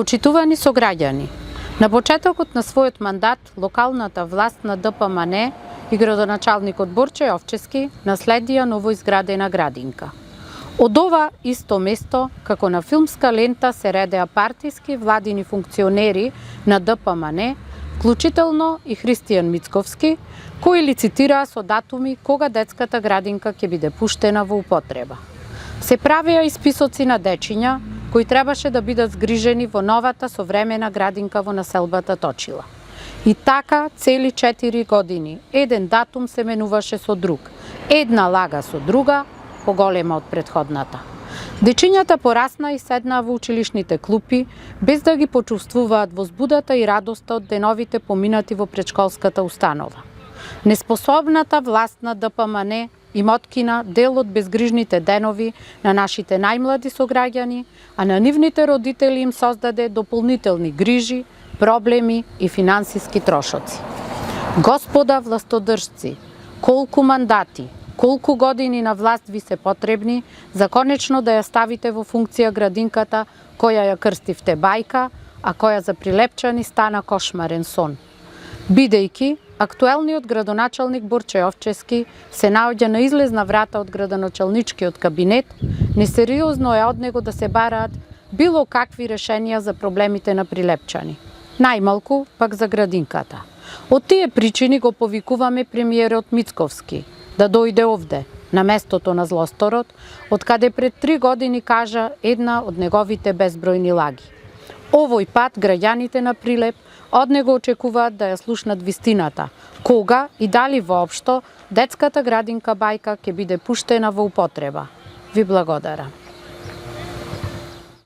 Почитувани сограѓани, на почетокот на својот мандат, локалната власт на ДПМН и градоначалникот Борче Јовчевски наследија новоизградена градинка. Од ова исто место, како на филмска лента, се редеа партиски владини функционери на ДПМН, вклучително и Христијан Мицковски, кои лицитираа со датуми кога детската градинка ќе биде пуштена во употреба. Се правеа и списоци на дечиња, кои требаше да бидат згрижени во новата современа градинка во населбата Точила. И така цели 4 години, еден датум се менуваше со друг, една лага со друга, поголема од претходната. Дечињата порасна и седнаа во училишните клупи, без да ги почувствуваат возбудата и радоста од деновите поминати во предшколската установа. Неспособната власт на ДПМН им откина дел од безгрижните денови на нашите најмлади сограѓани, а на нивните родители им создаде дополнителни грижи, проблеми и финансиски трошоци. Господа властодржци, колку мандати, колку години на власт ви се потребни за конечно да ја ставите во функција градинката која ја крстивте бајка, а која за прилепчани стана кошмарен сон. Бидејќи актуелниот градоначалник Борче Јовчевски се наоѓа на излезна врата од градоначалничкиот кабинет, несериозно е од него да се бараат било какви решенија за проблемите на прилепчани. Најмалку пак за градинката. Од тие причини го повикуваме премиерот Мицковски да дојде овде, на местото на злосторот, од каде пред 3 години кажа една од неговите безбројни лаги. Овој пат граѓаните на Прилеп од него очекуваат да ја слушнат вистината, кога и дали воопшто детската градинка бајка ќе биде пуштена во употреба. Ви благодарам.